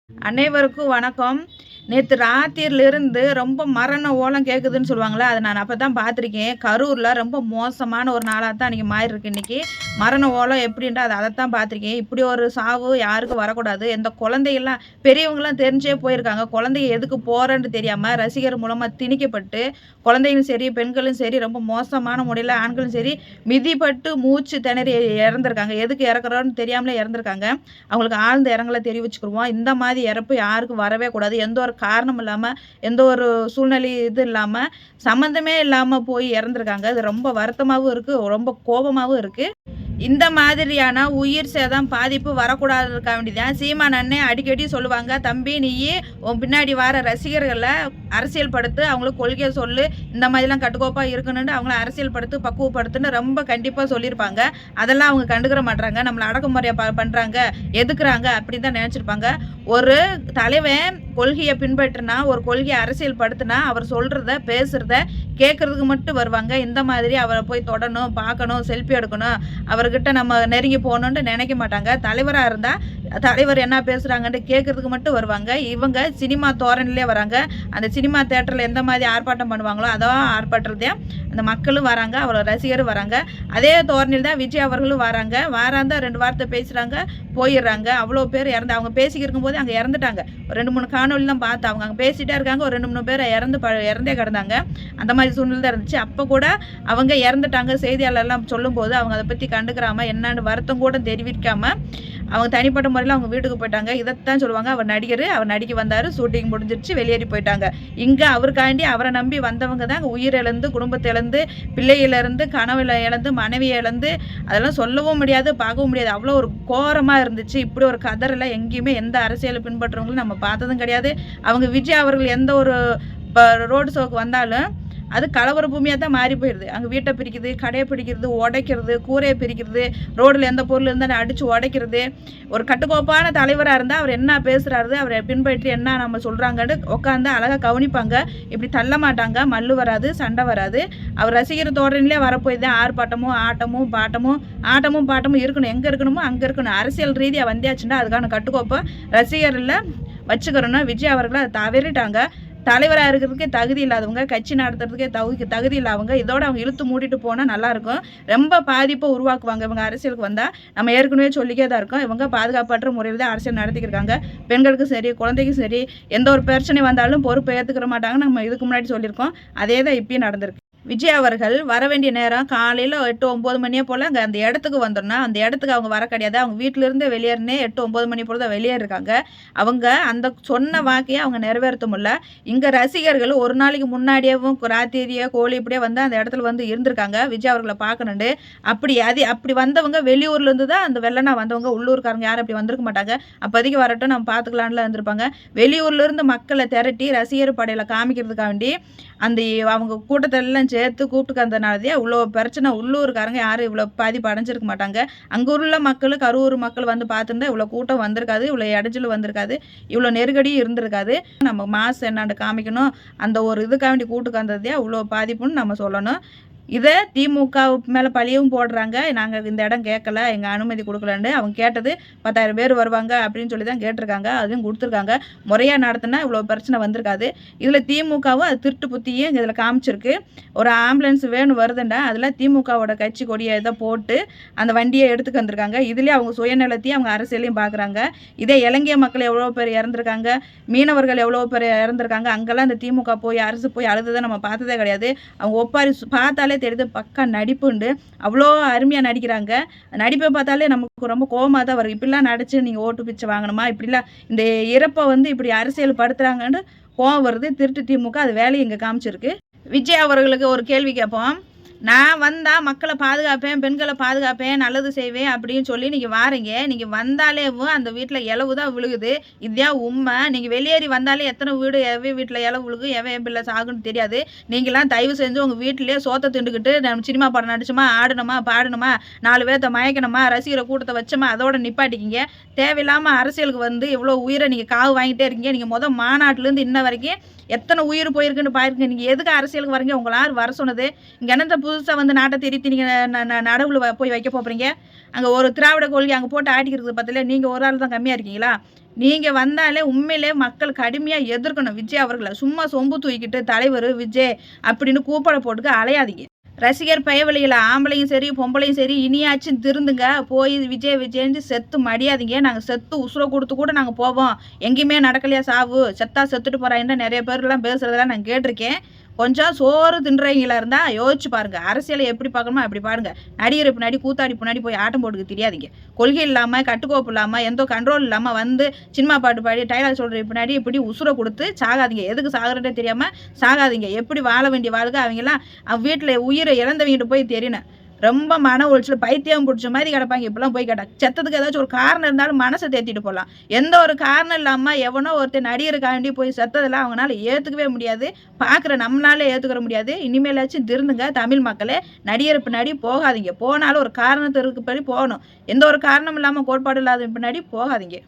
அனைவருக்கும் வணக்கம். நேத்து ராத்திரிலிருந்து ரொம்ப மரண ஓலம் கேட்குதுன்னு சொல்லுவாங்கல்ல, அத நான் அப்பதான் பார்த்துருக்கேன். கரூர்ல ரொம்ப மோசமான ஒரு நாளா தான் அன்னைக்கு மாறியிருக்கு இன்னைக்கு. மரண ஓலம் எப்படின்ட்டு அதத்தான் பார்த்துருக்கேன். இப்படி ஒரு சாவு யாருக்கும் வரக்கூடாது. எந்த குழந்தைகள்லாம் பெரியவங்கலாம் தெரிஞ்சே போயிருக்காங்க. குழந்தைங்க எதுக்கு போறேன்னு தெரியாம ரசிகர் மூலமா திணிக்கப்பட்டு, குழந்தைகளும் சரி, பெண்களும் சரி ரொம்ப மோசமான முறையில ஆண்களும் சரி மிதிபட்டு மூச்சு திணறி இறந்திருக்காங்க. எதுக்கு இறக்குறோன்னு தெரியாமலே இறந்திருக்காங்க. அவங்களுக்கு ஆழ்ந்த இரங்கலை தெரிவிச்சுக்குருவோம். இந்த மாதிரி இறப்பு யாருக்கும் வரவே கூடாது. எந்த ஒரு காரணம் இல்லாம, எந்த ஒரு சூழ்நிலை இல்லாம, சம்மந்தமே இல்லாம போய் இறந்திருக்காங்க. இது ரொம்ப வருத்தமாவும் இருக்கு, ரொம்ப கோபமாவும் இருக்கு. இந்த மாதிரியான உயிர் சேதம் பாதிப்பு வரக்கூடாதுக்காக வேண்டிதான் சீமான் அண்ணன் அடிக்கடி சொல்லுவாங்க, தம்பி நீயே உன் பின்னாடி வர ரசிகர்களை அரசியல் படுத்து, அவங்களுக்கு கொள்கையை சொல்லு, இந்த மாதிரிலாம் கட்டுக்கோப்பாக இருக்கணும்னு அவங்கள அரசியல் படுத்து பக்குவப்படுத்துன்னு ரொம்ப கண்டிப்பாக சொல்லியிருப்பாங்க. அதெல்லாம் அவங்க கண்டுக்கிற மாட்டாங்க. நம்மளை அடக்குமுறையை பண்ணுறாங்க, எதுக்குறாங்க அப்படின்னு தான் நினச்சிருப்பாங்க. ஒரு தலைவன் கொள்கையை பின்பற்றினா, ஒரு கொள்கையை அரசியல் படுத்தினா, அவர் சொல்கிறத பேசுகிறத கேட்கறதுக்கு மட்டும் வருவாங்க. இந்த மாதிரி அவரை போய் தொடணும், பார்க்கணும், செல்ஃபி எடுக்கணும், அவர்கிட்ட நம்ம நெருங்கி போகணுன்ட்டு நினைக்க மாட்டாங்க. தலைவராக இருந்தால் தலைவர் என்ன பேசுகிறாங்கன்ட்டு கேட்கறதுக்கு மட்டும் வருவாங்க. இவங்க சினிமா தோரணிலே வராங்க. அந்த சினிமா தேட்டரில் எந்த மாதிரி ஆர்ப்பாட்டம் பண்ணுவாங்களோ அதான் ஆர்ப்பாட்டத்தே அந்த மக்களும் வராங்க, அவரோட ரசிகரும் வராங்க. அதே தோரணியில் தான் விஜய் அவர்களும் வராங்க. வாராந்த 2 வார்த்தை பேசுகிறாங்க, போயிடுறாங்க. அவ்வளோ பேர் இறந்து அவங்க பேசிக்கிட்டு இருக்கும்போது அங்கே இறந்துட்டாங்க. ஒரு 2-3 காணொலி தான் பார்த்து அவங்க அங்கே பேசிகிட்டே இருக்காங்க. ஒரு 2-3 பேர் இறந்தே கிடந்தாங்க. அந்த மாதிரி சூழ்நிலை தான் இருந்துச்சு. அப்போ கூட அவங்க இறந்துட்டாங்க செய்தியாளர்லாம் சொல்லும்போது அவங்க அதை பற்றி கண்டுக்கிறாம என்னன்னு வருத்தம் கூட தெரிவிக்காம அவங்க தனிப்பட்ட முறையில் அவங்க வீட்டுக்கு போயிட்டாங்க. இதைத்தான் சொல்லுவாங்க, அவர் நடிகர், அவர் நடிக்க வந்தார், ஷூட்டிங் முடிஞ்சிருச்சு, வெளியேறி போயிட்டாங்க. இங்கே அவருக்காண்டி அவரை நம்பி வந்தவங்க தான் உயிர் இழந்து, குடும்பத்தை இழந்து, பிள்ளையிலிருந்து, கனவுல இழந்து, மனைவியை இழந்து, அதெல்லாம் சொல்லவும் முடியாது, பார்க்கவும் முடியாது. அவ்வளோ ஒரு கோரமாக இருந்துச்சு. இப்படி ஒரு கதறெல்லாம் எங்கேயுமே எந்த அரசியலை பின்பற்றுறவங்களும் நம்ம பார்த்ததும் கிடையாது. அவங்க விஜய் அவர்கள் எந்த ஒரு ரோடு ஷோக்கு வந்தாலும் அது கலவர பூமியாக தான் மாறி போயிடுது. அங்கே வீட்டை பிரிக்குது, கடையை பிடிக்கிறது, உடைக்கிறது, கூரையை பிரிக்கிறது, ரோடில் எந்த பொருள் இருந்தால் அடித்து உடைக்கிறது. ஒரு கட்டுக்கோப்பான தலைவராக இருந்தால் அவர் என்ன பேசுகிறாரு, அவரை பின்பற்றி என்ன நம்ம சொல்கிறாங்கன்னு உட்காந்து அழகாக கவனிப்பாங்க. இப்படி தள்ள மாட்டாங்க. மல்லு வராது, சண்டை வராது. அவர் ரசிகர் தோரணிலே வரப்போய் தான் ஆர்ப்பாட்டமும் ஆட்டமும் பாட்டமும் இருக்கணும். எங்கே இருக்கணுமோ அங்கே இருக்கணும். அரசியல் ரீதியாக வந்தியாச்சுன்னா அதுக்கான கட்டுக்கோப்பை ரசிகரில் வச்சுக்கிறோன்னா விஜய் அவர்களை அதை தவறிட்டாங்க. தலைவராக இருக்கிறதுக்கே தகுதி இல்லாதவங்க, கட்சி நடத்துறதுக்கே தகுதி இல்லாதவங்க, இதோட அவங்க இழுத்து மூடிட்டு போனால் நல்லாயிருக்கும். ரொம்ப பாதிப்பை உருவாக்குவாங்க இவங்க அரசியலுக்கு வந்தால். நம்ம ஏற்கனவே சொல்லிக்கே தான் இருக்கோம். இவங்க பாதுகாப்பற்ற முறையில் தான் அரசியல் நடத்திக்கிருக்காங்க. பெண்களுக்கும் சரி, குழந்தைக்கும் சரி, எந்த ஒரு பிரச்சனை வந்தாலும் பொறுப்பை ஏற்றுக்கிற மாட்டாங்க. நம்ம இதுக்கு முன்னாடி சொல்லியிருக்கோம். அதே தான் இப்பயும் நடந்திருக்கு. விஜய் அவர்கள் வர வேண்டிய நேரம் காலையில் 8-9 மணியே போல் அங்கே அந்த இடத்துக்கு வந்தோம்னா, அந்த இடத்துக்கு அவங்க வர கிடையாது. அவங்க வீட்டிலேருந்து வெளியேறினே 8-9 மணி போல் தான் வெளியேறிருக்காங்க. அவங்க அந்த சொன்ன வாக்கையை அவங்க நிறைவேற்ற முடியல. இங்கே ரசிகர்கள் ஒரு நாளைக்கு முன்னாடியேவும் ராத்திரியே கோழி இப்படியே வந்து அந்த இடத்துல வந்து இருந்திருக்காங்க விஜய் அவர்களை பார்க்கணுண்டு. அப்படி வந்தவங்க வெளியூர்லேருந்து தான் அந்த வெள்ளனா வந்தவங்க. உள்ளூர்காரங்க யாரும் அப்படி வந்திருக்க மாட்டாங்க. அப்போதைக்கு வரட்டும், நம்ம பார்த்துக்கலான்ல இருந்திருப்பாங்க. வெளியூர்லேருந்து மக்களை திரட்டி ரசிகர் படையில் காமிக்கிறதுக்காக வேண்டி அந்த அவங்க கூட்டத்தெல்லாம் சேர்த்து கூப்பிட்டு வந்தனாலதே இவ்வளோ பிரச்சனை. உள்ளூர்காரங்க யாரும் இவ்வளோ பாதிப்பு அடைஞ்சிருக்க மாட்டாங்க. அங்கே உள்ள மக்கள், கரூர் மக்கள் வந்து பார்த்துருந்தா இவ்வளோ கூட்டம் வந்திருக்காது, இவ்வளோ இடைஞ்சல் வந்திருக்காது, இவ்வளோ நெருக்கடியும் இருந்திருக்காது. நம்ம மாசு என்னாண்டு காமிக்கணும், அந்த ஒரு இதுக்காக வேண்டி கூட்டுக்கு வந்ததே இவ்வளோ பாதிப்புன்னு நம்ம சொல்லணும். இதை திமுக மேலே பழியும் போடுறாங்க. நாங்கள் இந்த இடம் கேட்கல, எங்கள் அனுமதி கொடுக்கலன்னு. அவங்க கேட்டது 10,000 பேர் வருவாங்க அப்படின்னு சொல்லி தான் கேட்டிருக்காங்க. அதுவும் கொடுத்துருக்காங்க. முறையாக நடத்தினா இவ்வளோ பிரச்சனை வந்திருக்காது. இதில் திமுகவும் அது திருட்டு புத்தியும் இதில் காமிச்சிருக்கு. ஒரு ஆம்புலன்ஸ் வேணும் வருதுண்டா, அதில் திமுகவோட கட்சி கொடியை இதை போட்டு அந்த வண்டியை எடுத்துக்கு வந்திருக்காங்க. இதுலேயே அவங்க சுயநலத்தையும் அவங்க அரசியலையும் பார்க்குறாங்க. இதே இலங்கை மக்கள் எவ்வளோ பேர் இறந்துருக்காங்க, மீனவர்கள் எவ்வளோ பேர் இறந்துருக்காங்க. அங்கெல்லாம் இந்த திமுக போய் அரசு போய் அழுதுதை நம்ம பார்த்ததே கிடையாது. அவங்க ஒப்பாரி பார்த்தாலே தெரியுது பக்கா நடிப்புண்டு. அவ்வளோ அருமையாக நடிக்கிறாங்க. நடிப்பை பார்த்தாலே நமக்கு ரொம்ப கோவமாக தான் வரும். இப்படிலாம் நடிச்சு நீங்கள் ஓட்டு பிச்சை வாங்கணுமா, இப்படிலாம் இந்த இறப்பை வந்து இப்படி அரசியல் படுத்துகிறாங்கன்னு கோவம் வருது. திருட்டு திமுக அது வேலையை இங்கே காமிச்சிருக்கு. விஜய் அவர்களுக்கு ஒரு கேள்வி கேட்போம். நான் வந்தால் மக்களை பாதுகாப்பேன், பெண்களை பாதுகாப்பேன், நல்லது செய்வேன் அப்படின்னு சொல்லி நீங்கள் வாரீங்க. நீங்கள் வந்தாலேவும் அந்த வீட்டில் இலவு தான் விழுகுது. இதுதான் உண்மை. நீங்கள் வெளியேறி வந்தாலே எத்தனை வீடு எவன் வீட்டில் இலவு விழுகு, எவன் பிள்ளை சாகுன்னு தெரியாது. நீங்களாம் தயவு செஞ்சு உங்கள் வீட்டிலே சோத்தை திண்டுக்கிட்டு நம்ம சினிமா படம் நடிச்சோமா, ஆடணுமா, பாடணுமா, 4 பேர்த்த மயக்கணுமா, ரசிகரை கூட்டத்தை வச்சோமா, அதோட நிப்பாட்டிக்கிங்க. தேவையில்லாமல் அரசியலுக்கு வந்து இவ்வளோ உயிரை நீங்கள் காவு வாங்கிட்டே இருக்கீங்க. நீங்கள் மாநாட்டிலேருந்து இன்ன வரைக்கும் எத்தனை உயிர் போயிருக்குன்னு பாருங்க. நீங்க எதுக்கு அரசியலுக்கு வரீங்க? உங்கள யார் வர சொன்னது? இங்க என்னத்த புதுசா வந்து நாட்ட திருத்தி நீங்க நடுவுல போய் வைக்க போறீங்க? அங்க ஒரு திராவிட கொள்கை அங்க போட்டு ஆட்டிக்கிறது பத்தல நீங்க ஒரு ஆள் தான் கம்மியா இருக்கீங்களா? நீங்க வந்தாலே உண்மையிலே மக்கள் கடுமையா எதிர்க்கணும் விஜய் அவர்கள. சும்மா சொம்பு தூக்கிட்டு தலைவரு விஜய் அப்படின்னு கூப்பாட போட்டுக்க அலையாதீங்க. ரசிகர் பயவெளியில ஆம்பளையும் சரி, பொம்பளையும் சரி இனியாச்சும் திருந்துங்க. போய் விஜய் விஜய்ன்ட்டு செத்து மடியாதீங்க. நாங்க செத்து உசுர குடுத்து கூட நாங்க போவோம். எங்கேயுமே நடக்கலையா சாவு? செத்தா செத்துட்டு போறாங்கன்னு நெறைய பேர்லாம் பேசுறதெல்லாம் நான் கேட்டுருக்கேன். கொஞ்சம் சோறு தின்றவங்களா இருந்தா யோசிச்சு பாருங்க. அரசியல எப்படி பார்க்கணுமோ அப்படி பாருங்க. நடிகர் பின்னாடி, கூத்தாடி பின்னாடி போய் ஆட்டம் போட்டுக்க தெரியாதீங்க. கொள்கை இல்லாம, கட்டுக்கோப்பு இல்லாம, எந்த கண்ட்ரோல் இல்லாம வந்து சினிமா பாட்டு பாடி டயலாக் சொல்ற பின்னாடி இப்படி உசுர குடுத்து சாகாதீங்க. எதுக்கு சாகுறதே தெரியாம சாகாதீங்க. எப்படி வாழ வேண்டிய வாழ்க்கை அவங்கலாம் வீட்ல உயிரை இழந்தவங்கிட்ட போய் தெரியணும். ரொம்ப மன உளைச்சல் பைத்தியம் பிடிச்ச மாதிரி கிடப்பாங்க. இப்பெல்லாம் போய் கேட்டா செத்ததுக்கு ஏதாச்சும் ஒரு காரணம் இருந்தாலும் மனசை தேத்திட்டு போகலாம். எந்த ஒரு காரணம் இல்லாம எவனோ ஒருத்தர் நடிகருக்காண்டி போய் செத்ததெல்லாம் அவங்களால ஏத்துக்கவே முடியாது. பார்க்குற நம்மளால ஏத்துக்கிற முடியாது. இனிமேலாச்சும் திருந்துங்க தமிழ் மக்களே. நடிகர் பின்னாடி போகாதீங்க. போனாலும் ஒரு காரணத்திற்கு படி போகணும். எந்த ஒரு காரணம் இல்லாம கோட்பாடு இல்லாத பின்னாடி போகாதீங்க.